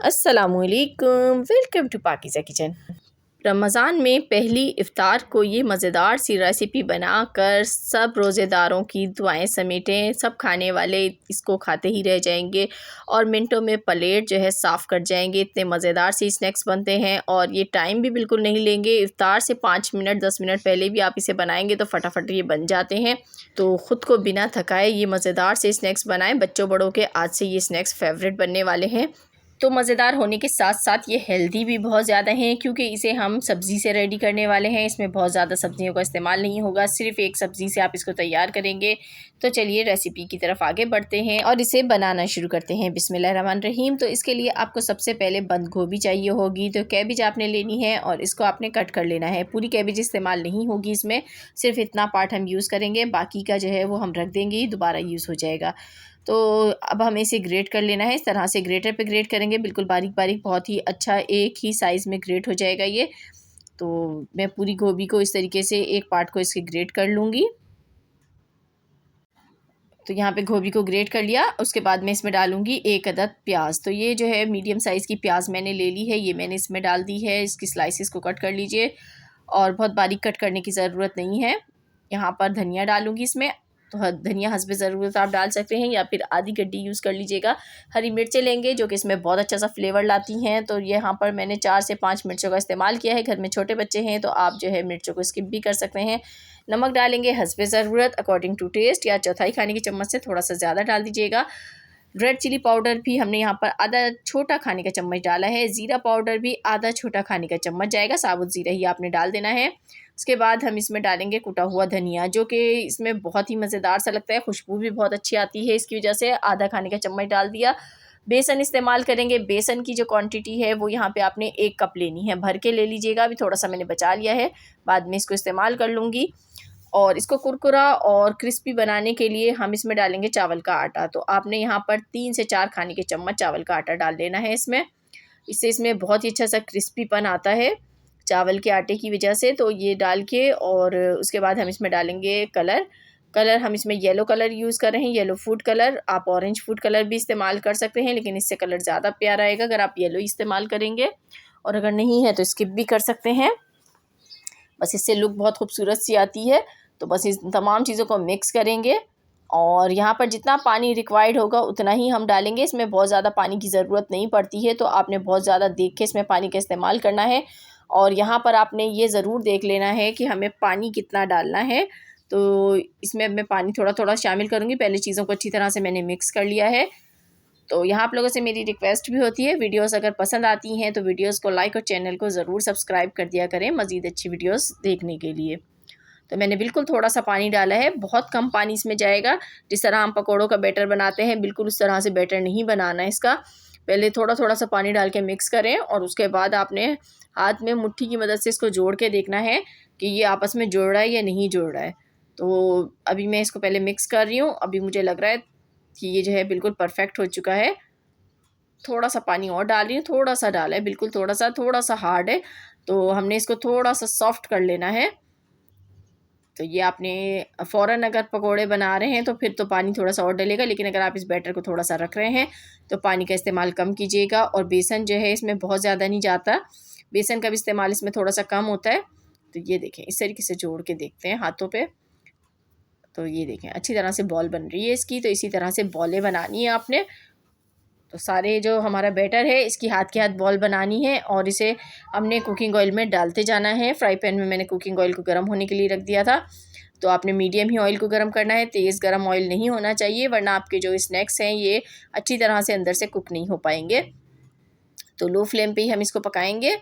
अस्सलामुअलैकुम, welcome to Pakeeza kitchen. Ramzan में पहली इफ़्तार को ये मज़ेदार सी रेसिपी बनाकर सब रोज़ेदारों की दुआएं समेटें। सब खाने वाले इसको खाते ही रह जाएंगे और मिनटों में प्लेट जो है साफ़ कर जाएंगे। इतने मज़ेदार सी स्नैक्स बनते हैं और ये टाइम भी बिल्कुल नहीं लेंगे। इफ़्तार से 5 मिनट 10 मिनट पहले भी आप इसे बनाएंगे तो फटाफट ये बन जाते हैं। तो ख़ुद को बिना थकाए ये मज़ेदार से स्नैक्स बनाएं। बच्चों बड़ों के आज से ये स्नैक्स फेवरेट बनने वाले हैं। तो मज़ेदार होने के साथ साथ ये हेल्दी भी बहुत ज़्यादा हैं, क्योंकि इसे हम सब्ज़ी से रेडी करने वाले हैं। इसमें बहुत ज़्यादा सब्ज़ियों का इस्तेमाल नहीं होगा, सिर्फ़ एक सब्ज़ी से आप इसको तैयार करेंगे। तो चलिए रेसिपी की तरफ आगे बढ़ते हैं और इसे बनाना शुरू करते हैं। बिस्मिल्लाहिर्रहमानिर्रहीम। तो इसके लिए आपको सबसे पहले बंद गोभी चाहिए होगी। तो कैबेज आपने लेनी है और इसको आपने कट कर लेना है। पूरी कैबेज इस्तेमाल नहीं होगी इसमें, सिर्फ इतना पार्ट हम यूज़ करेंगे, बाकी का जो है वो हम रख देंगे, दोबारा यूज़ हो जाएगा। तो अब हमें इसे ग्रेट कर लेना है। इस तरह से ग्रेटर पे ग्रेट करेंगे, बिल्कुल बारीक बारीक, बहुत ही अच्छा एक ही साइज़ में ग्रेट हो जाएगा ये। तो मैं पूरी गोभी को इस तरीके से एक पार्ट को इसके ग्रेट कर लूँगी। तो यहाँ पे गोभी को ग्रेट कर लिया। उसके बाद मैं इसमें डालूँगी 1 अदद प्याज। तो ये जो है मीडियम साइज़ की प्याज मैंने ले ली है, ये मैंने इसमें डाल दी है। इसकी स्लाइसेस को कट कर लीजिए और बहुत बारीक कट करने की ज़रूरत नहीं है। यहाँ पर धनिया डालूँगी इसमें। तो धनिया हस्बे ज़रूरत आप डाल सकते हैं या फिर आधी गड्डी यूज़ कर लीजिएगा। हरी मिर्चें लेंगे जो कि इसमें बहुत अच्छा सा फ्लेवर लाती हैं। तो यहाँ पर मैंने 4 से 5 मिर्चों का इस्तेमाल किया है। घर में छोटे बच्चे हैं तो आप जो है मिर्चों को स्किप भी कर सकते हैं। नमक डालेंगे हस्बे ज़रूरत, अकॉर्डिंग टू टेस्ट, या चौथाई खाने की चम्मच से थोड़ा सा ज़्यादा डाल दीजिएगा। रेड चिली पाउडर भी हमने यहाँ पर आधा छोटा खाने का चम्मच डाला है। ज़ीरा पाउडर भी आधा छोटा खाने का चम्मच जाएगा, साबुत ज़ीरा ही आपने डाल देना है। उसके बाद हम इसमें डालेंगे कुटा हुआ धनिया, जो कि इसमें बहुत ही मज़ेदार सा लगता है, खुशबू भी बहुत अच्छी आती है, इसकी वजह से आधा खाने का चम्मच डाल दिया। बेसन इस्तेमाल करेंगे। बेसन की जो क्वांटिटी है वो यहाँ पे आपने 1 कप लेनी है, भर के ले लीजिएगा। अभी थोड़ा सा मैंने बचा लिया है, बाद में इसको इस्तेमाल कर लूँगी। और इसको कुरकुरा और क्रिस्पी बनाने के लिए हम इसमें डालेंगे चावल का आटा। तो आपने यहाँ पर 3 से 4 खाने के चम्मच चावल का आटा डाल देना है इसमें। इससे इसमें बहुत ही अच्छा सा क्रिस्पीपन आता है चावल के आटे की वजह से। तो ये डाल के और उसके बाद हम इसमें डालेंगे कलर हम इसमें येलो कलर यूज़ कर रहे हैं, येलो फूड कलर। आप ऑरेंज फूड कलर भी इस्तेमाल कर सकते हैं, लेकिन इससे कलर ज़्यादा प्यारा आएगा अगर आप येलो इस्तेमाल करेंगे, और अगर नहीं है तो स्किप भी कर सकते हैं। बस इससे लुक बहुत खूबसूरत सी आती है। तो बस इस तमाम चीज़ों को मिक्स करेंगे और यहाँ पर जितना पानी रिक्वायर्ड होगा उतना ही हम डालेंगे। इसमें बहुत ज़्यादा पानी की ज़रूरत नहीं पड़ती है, तो आपने बहुत ज़्यादा देख के इसमें पानी का इस्तेमाल करना है। और यहाँ पर आपने ये ज़रूर देख लेना है कि हमें पानी कितना डालना है। तो इसमें मैं पानी थोड़ा थोड़ा शामिल करूँगी। पहले चीज़ों को अच्छी तरह से मैंने मिक्स कर लिया है। तो यहाँ आप लोगों से मेरी रिक्वेस्ट भी होती है, वीडियोस अगर पसंद आती हैं तो वीडियोस को लाइक और चैनल को ज़रूर सब्सक्राइब कर दिया करें मज़ीद अच्छी वीडियोस देखने के लिए। तो मैंने बिल्कुल थोड़ा सा पानी डाला है, बहुत कम पानी इसमें जाएगा। जिस तरह हम पकौड़ों का बैटर बनाते हैं, बिल्कुल उस तरह से बैटर नहीं बनाना है इसका। पहले थोड़ा थोड़ा सा पानी डाल के मिक्स करें और उसके बाद आपने हाथ में मुट्ठी की मदद से इसको जोड़ के देखना है कि ये आपस में जुड़ रहा है या नहीं जुड़ रहा है। तो अभी मैं इसको पहले मिक्स कर रही हूँ। अभी मुझे लग रहा है कि ये जो है बिल्कुल परफेक्ट हो चुका है। थोड़ा सा पानी और डाल रही हूँ, थोड़ा सा डाला है, बिल्कुल थोड़ा सा हार्ड है, तो हमने इसको थोड़ा सा सॉफ्ट कर लेना है। तो ये आपने फ़ौरन अगर पकोड़े बना रहे हैं तो फिर तो पानी थोड़ा सा और डलेगा, लेकिन अगर आप इस बैटर को थोड़ा सा रख रहे हैं तो पानी का इस्तेमाल कम कीजिएगा। और बेसन जो है इसमें बहुत ज़्यादा नहीं जाता, बेसन का भी इस्तेमाल इसमें थोड़ा सा कम होता है। तो ये देखें, इस तरीके से जोड़ के देखते हैं हाथों पे। तो ये देखें अच्छी तरह से बॉल बन रही है इसकी। तो इसी तरह से बॉलें बनानी है आपने। तो सारे जो हमारा बैटर है इसकी हाथ के हाथ बॉल बनानी है और इसे हमने कुकिंग ऑयल में डालते जाना है। फ्राई पैन में मैंने कुकिंग ऑयल को गर्म होने के लिए रख दिया था। तो आपने मीडियम ही ऑयल को गर्म करना है, तेज़ गर्म ऑयल नहीं होना चाहिए, वरना आपके जो स्नैक्स हैं ये अच्छी तरह से अंदर से कुक नहीं हो पाएंगे। तो लो फ्लेम पे ही हम इसको पकाएंगे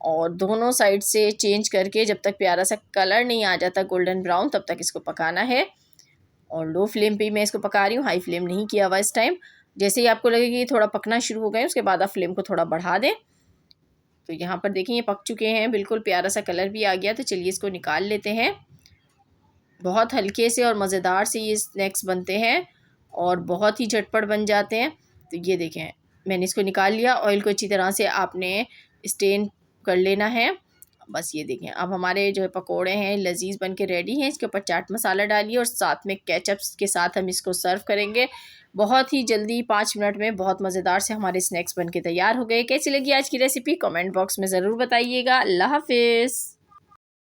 और दोनों साइड से चेंज करके जब तक प्यारा सा कलर नहीं आ जाता गोल्डन ब्राउन, तब तक इसको पकाना है। और लो फ्लेम पे ही मैं इसको पका रही हूँ, हाई फ्लेम नहीं किया हुआ इस टाइम। जैसे ही आपको लगे कि ये थोड़ा पकना शुरू हो गए, उसके बाद आप फ्लेम को थोड़ा बढ़ा दें। तो यहाँ पर देखिए ये पक चुके हैं, बिल्कुल प्यारा सा कलर भी आ गया। तो चलिए इसको निकाल लेते हैं। बहुत हल्के से और मज़ेदार से ये स्नैक्स बनते हैं और बहुत ही झटपट बन जाते हैं। तो ये देखें मैंने इसको निकाल लिया। ऑयल को अच्छी तरह से आपने स्टेन कर लेना है बस ये देखें, अब हमारे जो है पकोड़े हैं लजीज बन के रेडी हैं। इसके ऊपर चाट मसाला डालिए और साथ में केचप्स के साथ हम इसको सर्व करेंगे। बहुत ही जल्दी 5 मिनट में बहुत मज़ेदार से हमारे स्नैक्स बन के तैयार हो गए। कैसी लगी आज की रेसिपी कमेंट बॉक्स में ज़रूर बताइएगा। अल्लाह हाफिज़।